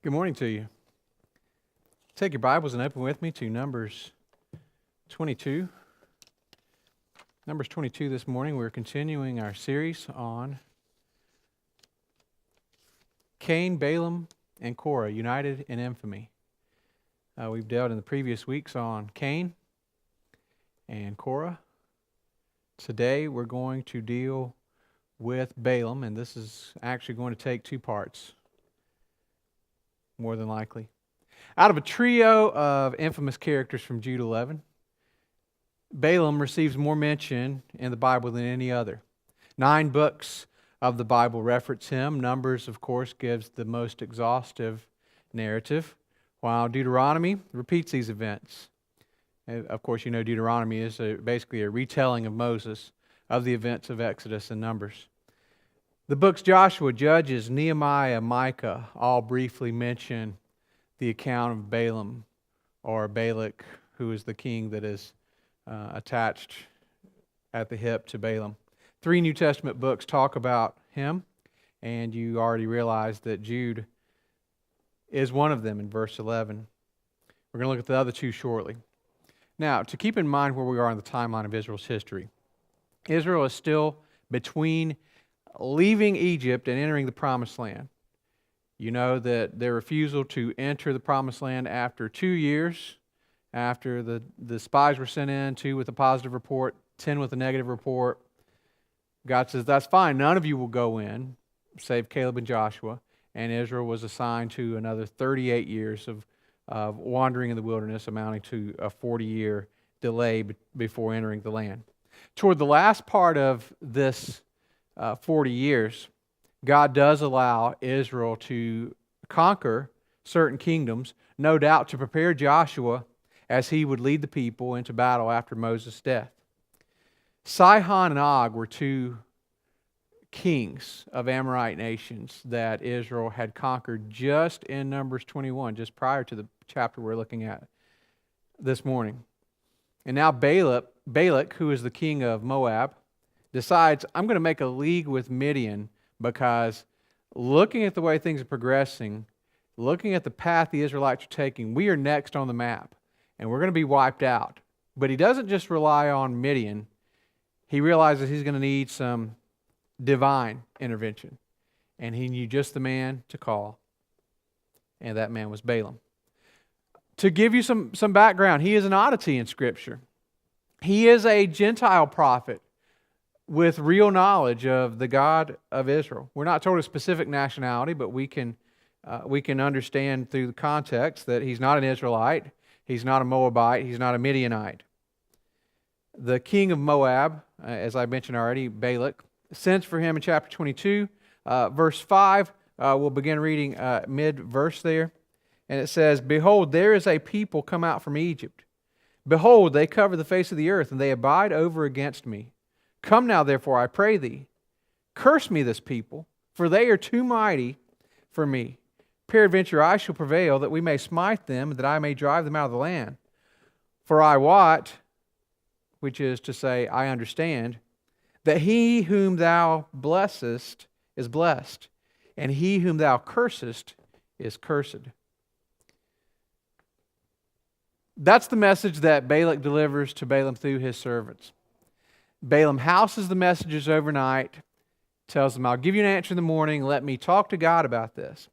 Good morning to you. Take your Bibles and open with me to Numbers 22. Numbers 22 this morning. We're continuing our series on Cain, Balaam, and Korah, united in infamy. We've dealt in the previous weeks on Cain and Korah. Today we're going to deal with Balaam, and this is actually going to take two parts, more than likely. Out of a trio of infamous characters from Jude 11, Balaam receives more mention in the Bible than any other. 9 books of the Bible reference him. Numbers, of course, gives the most exhaustive narrative, while Deuteronomy repeats these events. And of course, you know Deuteronomy is basically a retelling of Moses of the events of Exodus and Numbers. The books Joshua, Judges, Nehemiah, Micah all briefly mention the account of Balaam, or Balak, who is the king that is attached at the hip to Balaam. 3 New Testament books talk about him, and you already realize that Jude is one of them in verse 11. We're going to look at the other 2 shortly. Now, to keep in mind where we are in the timeline of Israel's history, Israel is still between leaving Egypt and entering the Promised Land. You know that their refusal to enter the Promised Land after 2 years, after the spies were sent in, 2 with a positive report, 10 with a negative report, God says, that's fine, none of you will go in, save Caleb and Joshua, and Israel was assigned to another 38 years of wandering in the wilderness, amounting to a 40-year delay before entering the land. Toward the last part of this 40 years, God does allow Israel to conquer certain kingdoms, no doubt to prepare Joshua as he would lead the people into battle after Moses' death. Sihon and Og were 2 kings of Amorite nations that Israel had conquered just in Numbers 21, just prior to the chapter we're looking at this morning. And now Balak, who is the king of Moab, decides, I'm going to make a league with Midian because looking at the way things are progressing, looking at the path the Israelites are taking, we are next on the map and we're going to be wiped out. But he doesn't just rely on Midian. He realizes he's going to need some divine intervention. And he knew just the man to call. And that man was Balaam. To give you some background, he is an oddity in Scripture. He is a Gentile prophet with real knowledge of the God of Israel. We're not told a specific nationality, but we can understand through the context that he's not an Israelite, he's not a Moabite, he's not a Midianite. The king of Moab, as I mentioned already, Balak, sends for him in chapter 22. Verse 5, we'll begin reading mid-verse there. And it says, Behold, there is a people come out from Egypt. Behold, they cover the face of the earth, and they abide over against me. Come now, therefore, I pray thee, curse me this people, for they are too mighty for me. Peradventure I shall prevail, that we may smite them, and that I may drive them out of the land. For I wot, which is to say, I understand, that he whom thou blessest is blessed, and he whom thou cursest is cursed. That's the message that Balak delivers to Balaam through his servants. Balaam houses the messengers overnight, tells them, I'll give you an answer in the morning, let me talk to God about this.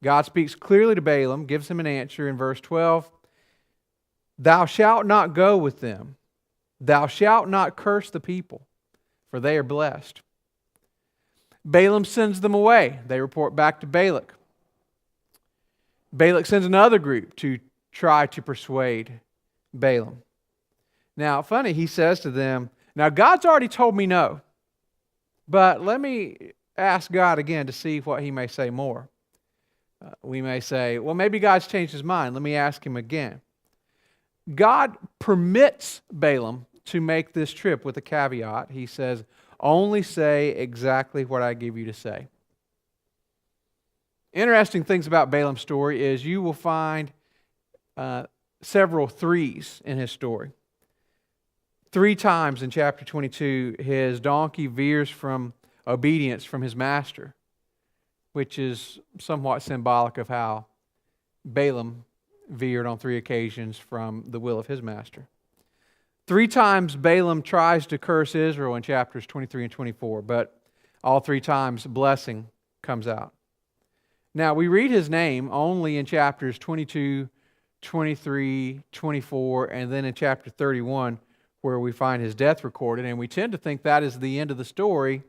God speaks clearly to Balaam, gives him an answer in verse 12. Thou shalt not go with them, thou shalt not curse the people, for they are blessed. Balaam sends them away. They report back to Balak. Balak sends another group to try to persuade Balaam. Now, funny, he says to them, now God's already told me no, but let me ask God again to see what he may say more. We may say, well, maybe God's changed his mind. Let me ask him again. God permits Balaam to make this trip with a caveat. He says, only say exactly what I give you to say. Interesting things about Balaam's story is you will find several threes in his story. 3 times in chapter 22, his donkey veers from obedience from his master. which is somewhat symbolic of how Balaam veered on 3 occasions from the will of his master. 3 times Balaam tries to curse Israel in chapters 23 and 24, but all 3 times blessing comes out. Now, we read his name only in chapters 22, 23, 24, and then in chapter 31, where we find his death recorded, and we tend to think that is the end of the story.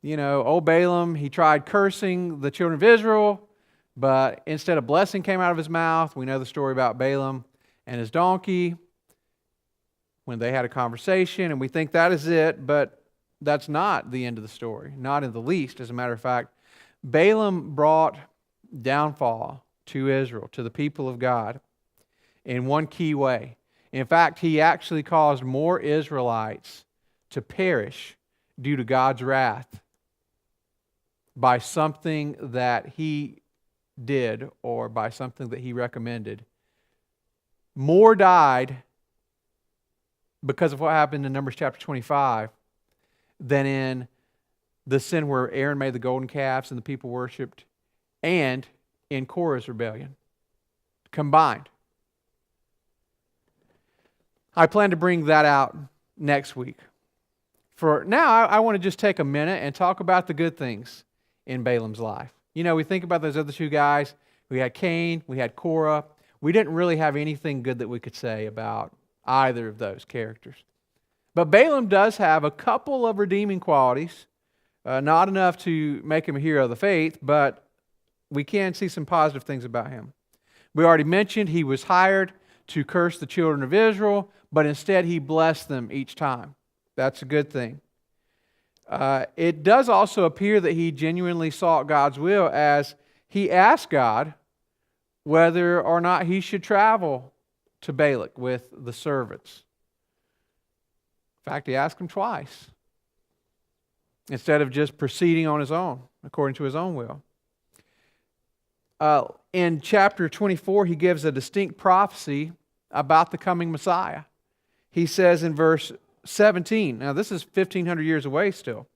You know, old Balaam, he tried cursing the children of Israel, but instead a blessing came out of his mouth. We know the story about Balaam and his donkey when they had a conversation, and we think that is it, but that's not the end of the story, not in the least. As a matter of fact, Balaam brought downfall to Israel, to the people of God, in one key way. In fact, he actually caused more Israelites to perish due to God's wrath by something that he did or by something that he recommended. More died because of what happened in Numbers chapter 25 than in the sin where Aaron made the golden calves and the people worshipped, and in Korah's rebellion combined. I plan to bring that out next week. For now, I want to just take a minute and talk about the good things in Balaam's life. You know, we think about those other 2 guys. We had Cain, we had Korah. We didn't really have anything good that we could say about either of those characters. But Balaam does have a couple of redeeming qualities, not enough to make him a hero of the faith, but we can see some positive things about him. We already mentioned he was hired to curse the children of Israel, but instead he blessed them each time. That's a good thing. It does also appear that he genuinely sought God's will, as he asked God whether or not he should travel to Balak with the servants. In fact, he asked him twice, instead of just proceeding on his own, according to his own will. In chapter 24, he gives a distinct prophecy about the coming Messiah. He says in verse 17, now this is 1,500 years away still.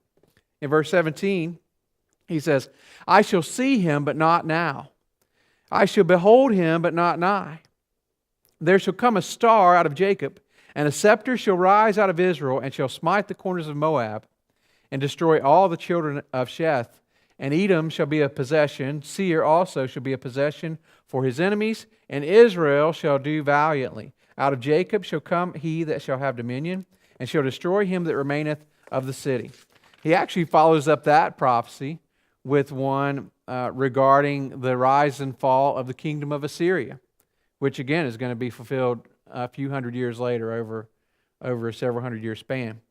In verse 17, he says, I shall see him, but not now. I shall behold him, but not nigh. There shall come a star out of Jacob, and a scepter shall rise out of Israel, and shall smite the corners of Moab, and destroy all the children of Sheth. And Edom shall be a possession, Seir also shall be a possession for his enemies, and Israel shall do valiantly. Out of Jacob shall come he that shall have dominion, and shall destroy him that remaineth of the city. He actually follows up that prophecy with one regarding the rise and fall of the kingdom of Assyria, which again is going to be fulfilled a few hundred years later over a several hundred-year span.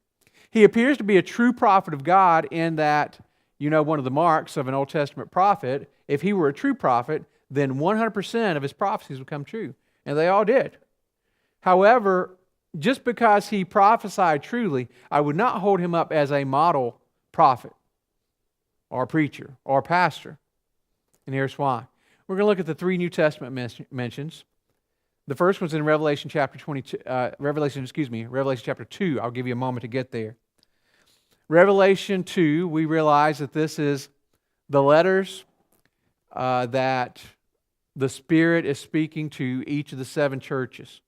He appears to be a true prophet of God in that, you know, one of the marks of an Old Testament prophet, if he were a true prophet, then 100% of his prophecies would come true. And they all did. However, just because he prophesied truly, I would not hold him up as a model prophet or preacher or pastor. And here's why. We're going to look at the 3 New Testament mentions. The first one's in Revelation chapter 2. I'll give you a moment to get there. Revelation 2, we realize that this is the letters that the Spirit is speaking to each of the 7 churches.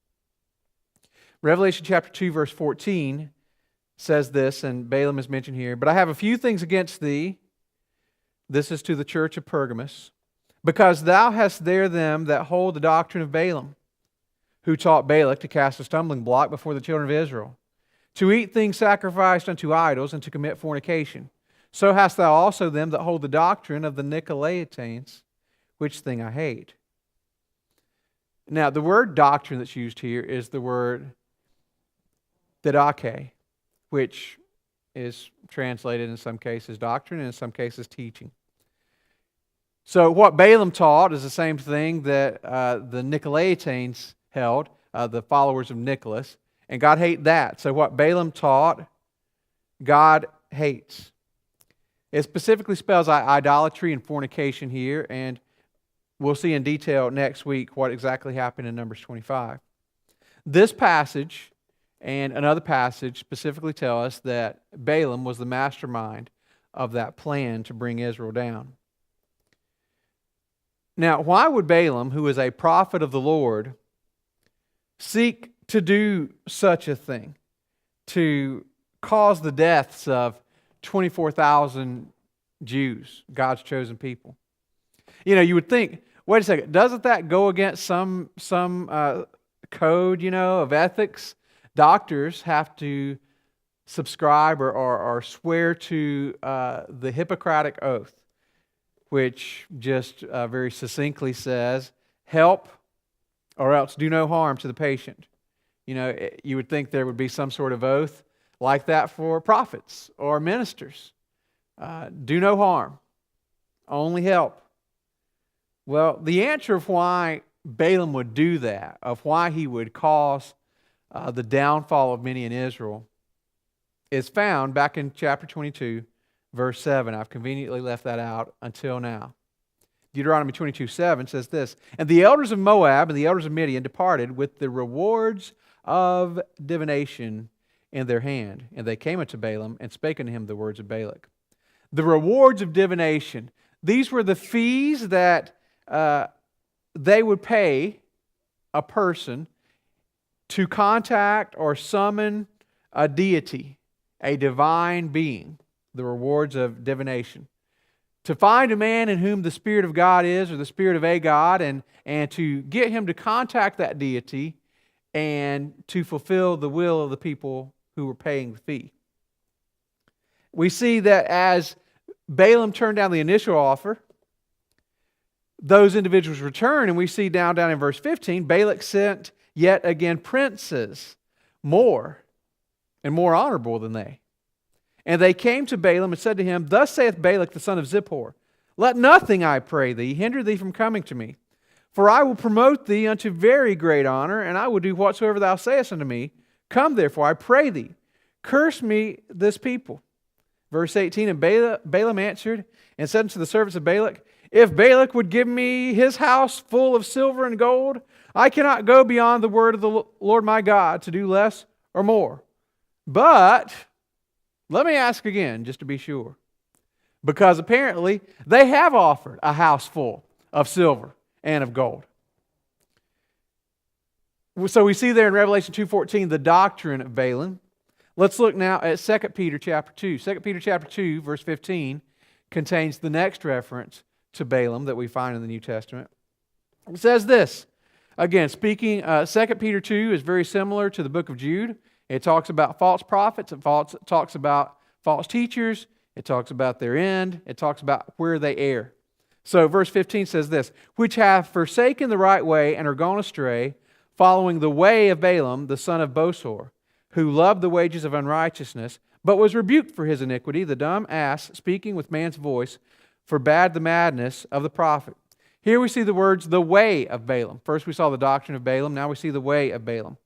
Revelation chapter 2, verse 14 says this, and Balaam is mentioned here, but I have a few things against thee. This is to the church of Pergamos, because thou hast there them that hold the doctrine of Balaam, who taught Balak to cast a stumbling block before the children of Israel, to eat things sacrificed unto idols, and to commit fornication. So hast thou also them that hold the doctrine of the Nicolaitanes, which thing I hate. Now, the word doctrine that's used here is the word didache, which is translated in some cases doctrine and in some cases teaching. So what Balaam taught is the same thing that the Nicolaitanes held, the followers of Nicholas, and God hated that. So what Balaam taught, God hates. It specifically spells idolatry and fornication here, and we'll see in detail next week what exactly happened in Numbers 25. This passage and another passage specifically tell us that Balaam was the mastermind of that plan to bring Israel down. Now, why would Balaam, who is a prophet of the Lord, seek to do such a thing, to cause the deaths of 24,000 Jews, God's chosen people? You know, you would think, wait a second, doesn't that go against some code, of ethics? Doctors have to subscribe or swear to the Hippocratic Oath, which just very succinctly says, help or else do no harm to the patient. You would think there would be some sort of oath like that for prophets or ministers. Do no harm, only help. Well, the answer of why Balaam would do that, of why he would cause the downfall of many in Israel, is found back in chapter 22, verse 7. I've conveniently left that out until now. Deuteronomy 22:7 says this, "And the elders of Moab and the elders of Midian departed with the rewards of divination in their hand. And they came unto Balaam and spake unto him the words of Balak." The rewards of divination. These were the fees that they would pay a person to contact or summon a deity, a divine being. The rewards of divination. To find a man in whom the Spirit of God is, or the Spirit of a God, and to get him to contact that deity and to fulfill the will of the people who were paying the fee. We see that as Balaam turned down the initial offer, those individuals returned, and we see down in verse 15, Balak sent yet again princes, more and more honorable than they. And they came to Balaam and said to him, "Thus saith Balak the son of Zippor, Let nothing, I pray thee, hinder thee from coming to me. For I will promote thee unto very great honor, and I will do whatsoever thou sayest unto me. Come therefore, I pray thee, curse me this people." Verse 18, "And Balaam answered and said unto the servants of Balak, If Balak would give me his house full of silver and gold, I cannot go beyond the word of the Lord my God to do less or more. But let me ask again, just to be sure. Because apparently they have offered a house full of silver and of gold." So we see there in Revelation 2:14 the doctrine of Balaam. Let's look now at 2 Peter chapter 2. 2 Peter chapter 2, verse 15 contains the next reference to Balaam that we find in the New Testament. It says this. Again, speaking, 2 Peter 2 is very similar to the book of Jude. It talks about false prophets. It talks about false teachers. It talks about their end. It talks about where they err. So verse 15 says this, "Which have forsaken the right way and are gone astray, following the way of Balaam, the son of Bosor, who loved the wages of unrighteousness, but was rebuked for his iniquity. The dumb ass, speaking with man's voice, forbade the madness of the prophet." Here we see the words, the way of Balaam. First we saw the doctrine of Balaam. Now we see the way of Balaam.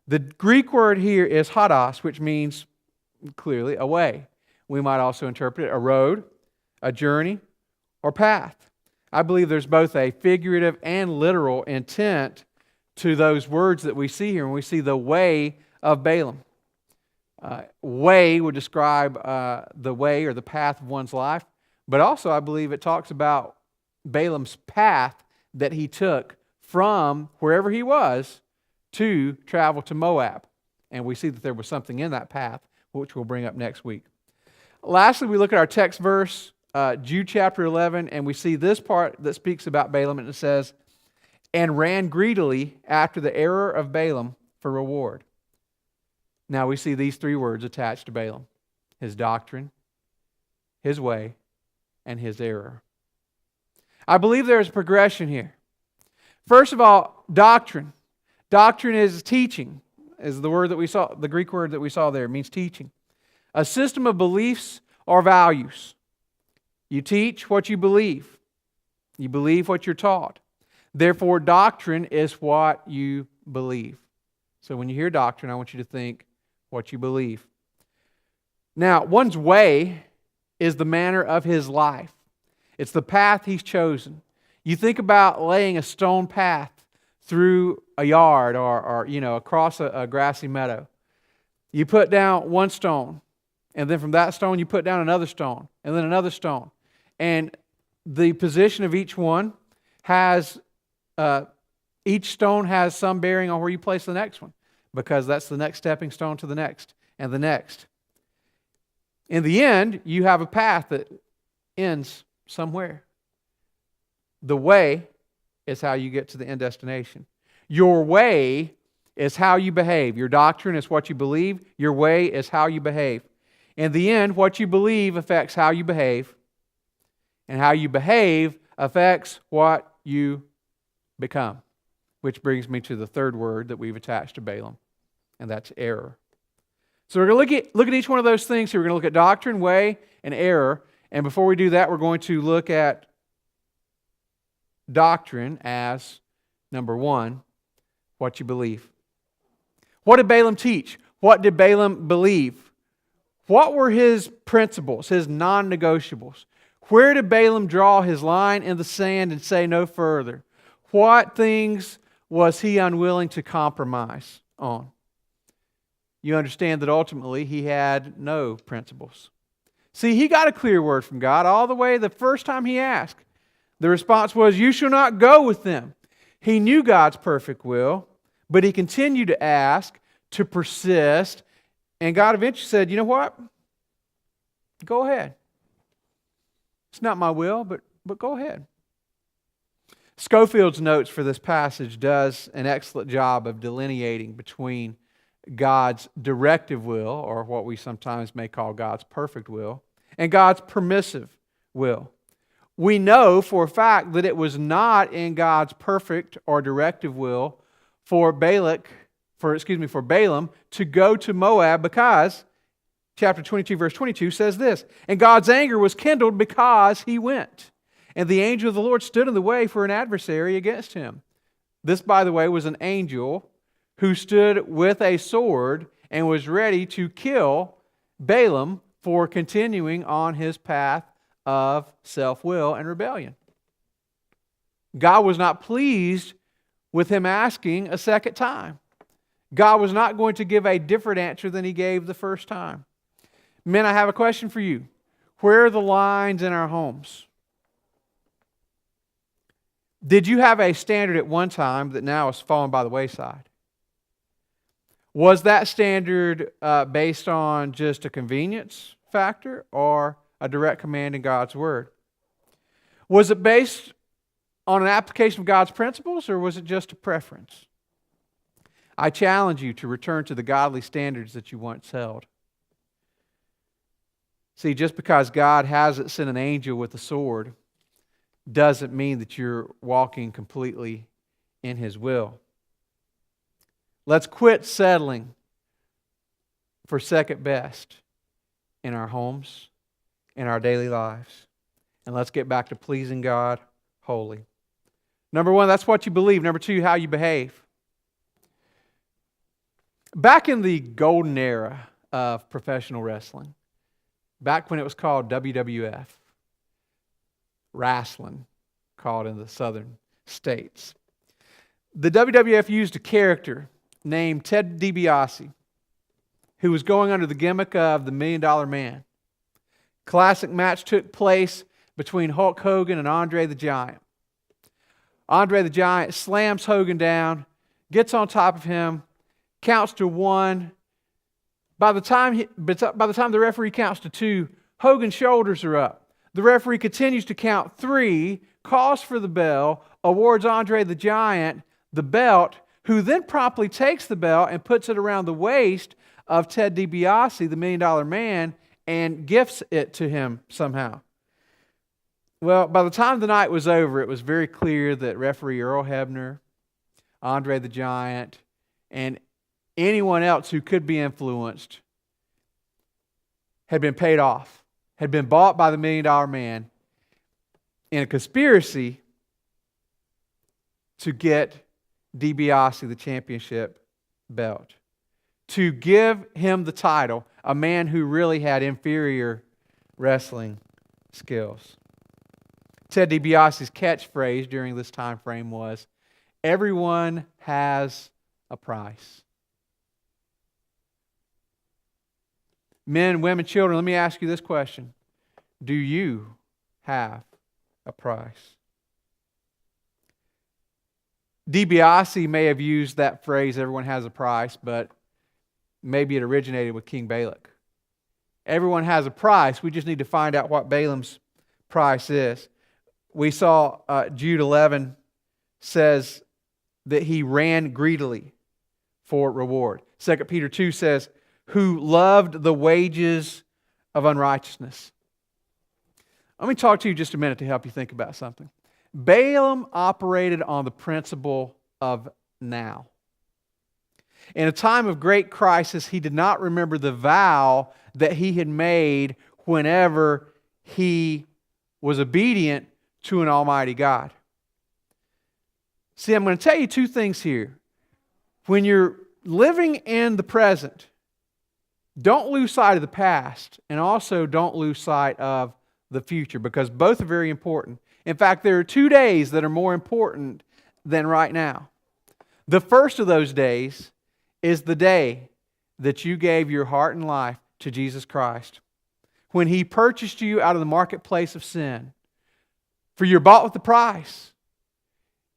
The Greek word here is hodos, which means clearly a way. We might also interpret it a road, a journey, or path. I believe there's both a figurative and literal intent to those words that we see here when we see the way of Balaam. Way would describe the way or the path of one's life, but also I believe it talks about Balaam's path that he took from wherever he was to travel to Moab. And we see that there was something in that path, which we'll bring up next week. Lastly, we look at our text verse, Jude chapter 11, and we see this part that speaks about Balaam, and it says, "And ran greedily after the error of Balaam for reward." Now we see these three words attached to Balaam: his doctrine, his way, and his error. I believe there is a progression here. First of all, doctrine. Doctrine is teaching, is the word that we saw, the Greek word that we saw there. It means teaching. A system of beliefs or values. You teach what you believe. You believe what you're taught. Therefore, doctrine is what you believe. So when you hear doctrine, I want you to think what you believe. Now, one's way is the manner of his life. It's the path he's chosen. You think about laying a stone path through a yard or across a grassy meadow. You put down one stone, and then from that stone you put down another stone, and then another stone. And the position of each one has, each stone has some bearing on where you place the next one, because that's the next stepping stone to the next and the next. In the end, you have a path that ends somewhere. The way is how you get to the end destination. Your way is how you behave. Your doctrine is what you believe. Your way is how you behave. In the end, what you believe affects how you behave, and how you behave affects what you become. Which brings me to the third word that we've attached to Balaam, and that's error. So we're going to look at each one of those things. So we're going to look at doctrine, way, and error. And before we do that, we're going to look at doctrine as, number one, what you believe. What did Balaam teach? What did Balaam believe? What were his principles, his non-negotiables? Where did Balaam draw his line in the sand and say no further? What things was he unwilling to compromise on? You understand that ultimately he had no principles. See, he got a clear word from God all the way the first time he asked. The response was, "You shall not go with them." He knew God's perfect will, but he continued to ask, to persist, and God eventually said, "You know what? Go ahead. It's not my will, but go ahead." Schofield's notes for this passage does an excellent job of delineating between God's directive will, or what we sometimes may call God's perfect will, and God's permissive will. We know for a fact that it was not in God's perfect or directive will for Balaam to go to Moab, because chapter 22 verse 22 says this, "And God's anger was kindled because he went. And the angel of the Lord stood in the way for an adversary against him." This, by the way, was an angel who stood with a sword and was ready to kill Balaam for continuing on his path of self-will and rebellion. God was not pleased with him asking a second time. God was not going to give a different answer than he gave the first time. Men, I have a question for you. Where are the lines in our homes? Did you have a standard at one time that now has fallen by the wayside? Was that standard based on just a convenience factor or a direct command in God's Word? Was it based on an application of God's principles, or was it just a preference? I challenge you to return to the godly standards that you once held. See, just because God hasn't sent an angel with a sword doesn't mean that you're walking completely in His will. Let's quit settling for second best in our homes, in our daily lives. And let's get back to pleasing God wholly. Number one, that's what you believe. Number two, how you behave. Back in the golden era of professional wrestling, back when it was called WWF, wrestling, called in the southern states, the WWF used a character named Ted DiBiase, who was going under the gimmick of the $1 Million Man. Classic match took place between Hulk Hogan and Andre the Giant. Andre the Giant slams Hogan down, gets on top of him, counts to 1. By the time the referee counts to 2, Hogan's shoulders are up. The referee continues to count 3, calls for the bell, awards Andre the Giant the belt, who then promptly takes the belt and puts it around the waist of Ted DiBiase, the $1 Million Man, and gifts it to him somehow. Well, by the time the night was over, it was very clear that referee Earl Hebner, Andre the Giant, and anyone else who could be influenced had been paid off, had been bought by the $1 Million Man in a conspiracy to get DiBiase the championship belt, to give him the title, a man who really had inferior wrestling skills. Ted DiBiase's catchphrase during this time frame was, "Everyone has a price." Men, women, children, let me ask you this question. Do you have a price? DiBiase may have used that phrase, everyone has a price, but maybe it originated with King Balak. Everyone has a price. We just need to find out what Balaam's price is. We saw Jude 11 says that he ran greedily for reward. 2 Peter 2 says, who loved the wages of unrighteousness. Let me talk to you just a minute to help you think about something. Balaam operated on the principle of now. In a time of great crisis, he did not remember the vow that he had made whenever he was obedient to an almighty God. See, I'm going to tell you two things here. When you're living in the present, don't lose sight of the past, and also don't lose sight of the future, because both are very important. In fact, there are 2 days that are more important than right now. The first of those days is the day that you gave your heart and life to Jesus Christ, when He purchased you out of the marketplace of sin. For you're bought with a price.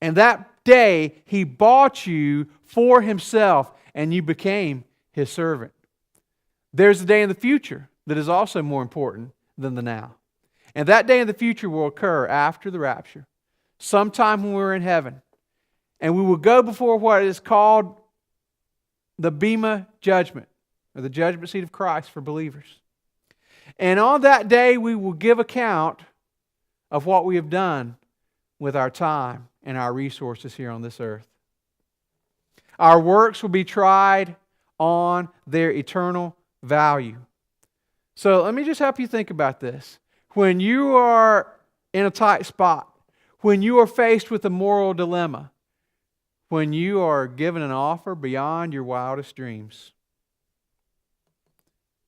And that day, He bought you for Himself, and you became His servant. There's a day in the future that is also more important than the now. And that day in the future will occur after the rapture, sometime when we're in heaven. And we will go before what is called the Bema judgment, or the judgment seat of Christ for believers. And on that day, we will give account of what we have done with our time and our resources here on this earth. Our works will be tried on their eternal value. So let me just help you think about this. When you are in a tight spot, when you are faced with a moral dilemma, when you are given an offer beyond your wildest dreams,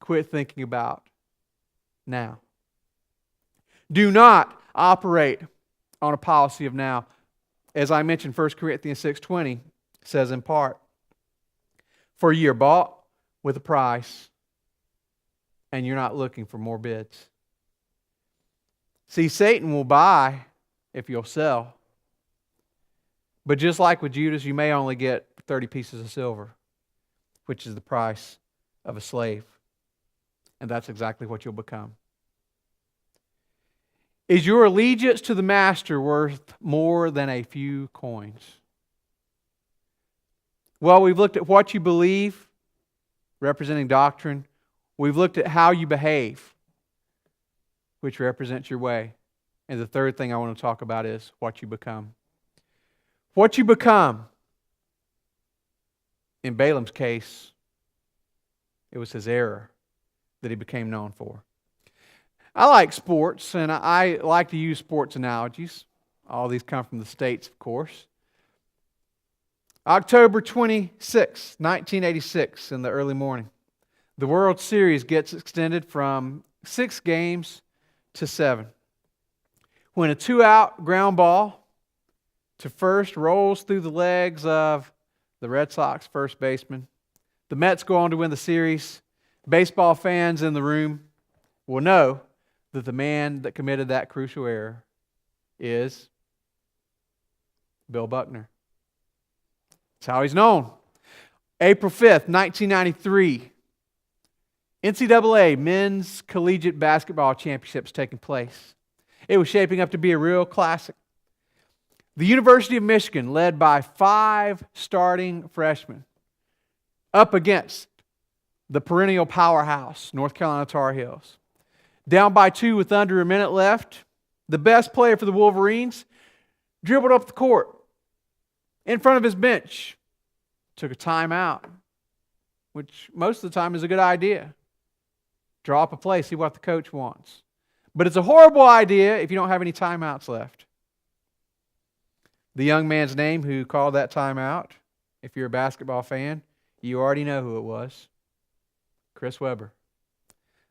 quit thinking about now. Do not operate on a policy of now. As I mentioned, 1 Corinthians 6:20 says in part, for you are bought with a price, and you're not looking for more bids. See, Satan will buy if you'll sell. But just like with Judas, you may only get 30 pieces of silver, which is the price of a slave. And that's exactly what you'll become. Is your allegiance to the master worth more than a few coins? Well, we've looked at what you believe, representing doctrine. We've looked at how you behave, which represents your way. And the third thing I want to talk about is what you become. What you become. In Balaam's case, it was his error that he became known for. I like sports, and I like to use sports analogies. All these come from the States, of course. October 26, 1986, in the early morning, the World Series gets extended from 6 games to 7. When a 2-out ground ball to first rolls through the legs of the Red Sox first baseman, the Mets go on to win the series. Baseball fans in the room will know that the man that committed that crucial error is Bill Buckner. That's how he's known. April 5th, 1993, NCAA Men's Collegiate Basketball Championships taking place. It was shaping up to be a real classic. The University of Michigan, led by 5 starting freshmen, up against the perennial powerhouse, North Carolina Tar Heels. Down by 2 with under a minute left, the best player for the Wolverines dribbled up the court in front of his bench, took a timeout, which most of the time is a good idea. Draw up a play, see what the coach wants. But it's a horrible idea if you don't have any timeouts left. The young man's name who called that timeout, if you're a basketball fan, you already know who it was. Chris Webber.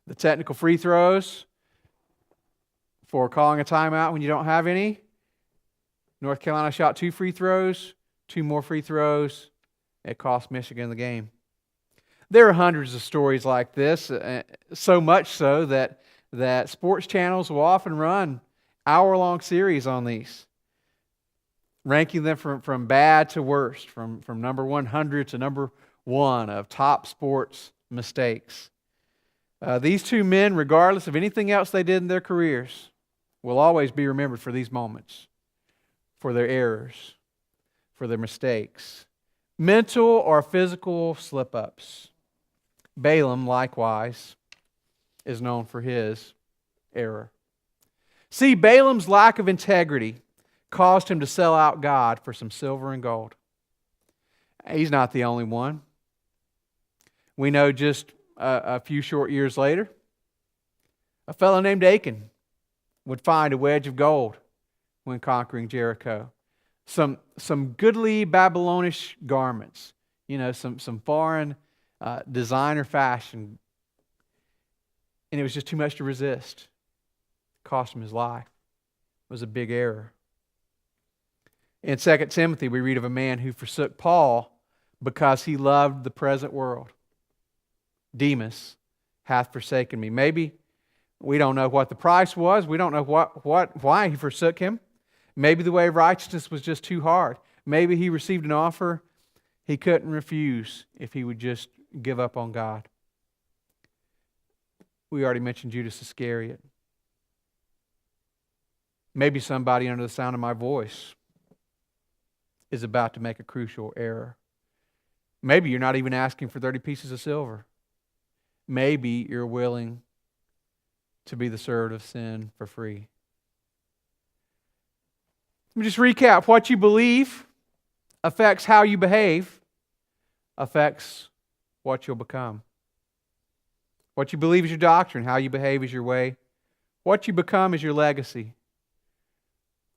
The technical free throws for calling a timeout when you don't have any. North Carolina shot 2 free throws, 2 more free throws. It cost Michigan the game. There are hundreds of stories like this, so much so that sports channels will often run hour-long series on these. ranking them from bad to worst, from number 100 to number 1 of top sports mistakes. These two men, regardless of anything else they did in their careers, will always be remembered for these moments, for their errors, for their mistakes, mental or physical slip-ups. Balaam, likewise, is known for his error. See, Balaam's lack of integrity caused him to sell out God for some silver and gold. He's not the only one. We know just a few short years later, a fellow named Achan would find a wedge of gold when conquering Jericho. Some goodly Babylonish garments, some foreign designer fashion. And it was just too much to resist. It cost him his life. It was a big error. In 2 Timothy, we read of a man who forsook Paul because he loved the present world. Demas hath forsaken me. Maybe we don't know what the price was. We don't know why he forsook him. Maybe the way of righteousness was just too hard. Maybe he received an offer he couldn't refuse if he would just give up on God. We already mentioned Judas Iscariot. Maybe somebody under the sound of my voice is about to make a crucial error. Maybe you're not even asking for 30 pieces of silver. Maybe you're willing to be the servant of sin for free. Let me just recap. What you believe affects how you behave, affects what you'll become. What you believe is your doctrine. How you behave is your way. What you become is your legacy.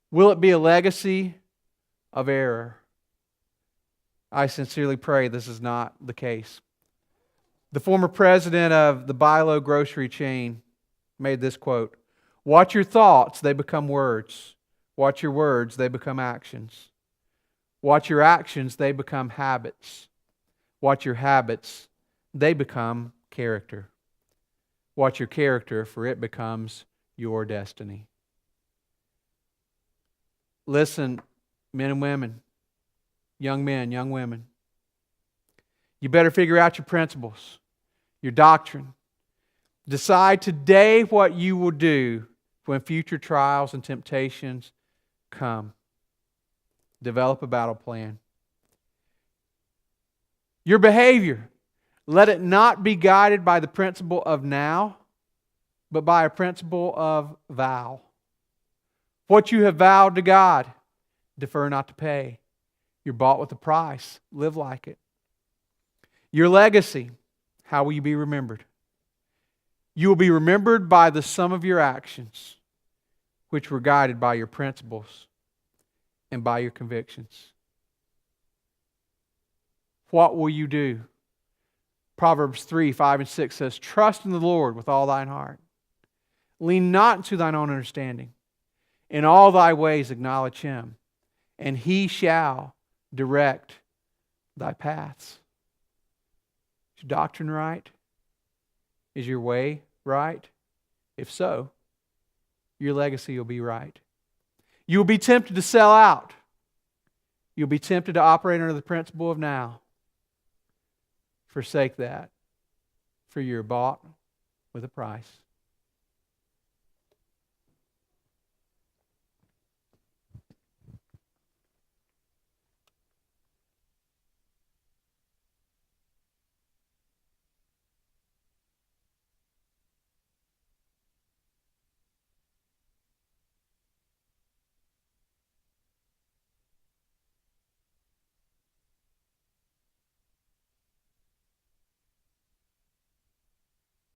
Will it be a legacy of error? I sincerely pray this is not the case. The former president of the Bilo grocery chain made this quote, "Watch your thoughts, they become words. Watch your words, they become actions. Watch your actions, they become habits. Watch your habits, they become character. Watch your character, for it becomes your destiny." Listen, men and women, young men, young women. You better figure out your principles, your doctrine. Decide today what you will do when future trials and temptations come. Develop a battle plan. Your behavior, let it not be guided by the principle of now, but by a principle of vow. What you have vowed to God, defer not to pay. You're bought with a price. Live like it. Your legacy, how will you be remembered? You will be remembered by the sum of your actions, which were guided by your principles and by your convictions. What will you do? Proverbs 3, 5, and 6 says, "Trust in the Lord with all thine heart. Lean not into thine own understanding. In all thy ways acknowledge Him, and He shall direct thy paths." Is your doctrine right? Is your way right? If so, your legacy will be right. You will be tempted to sell out. You'll be tempted to operate under the principle of now. Forsake that, for you're bought with a price.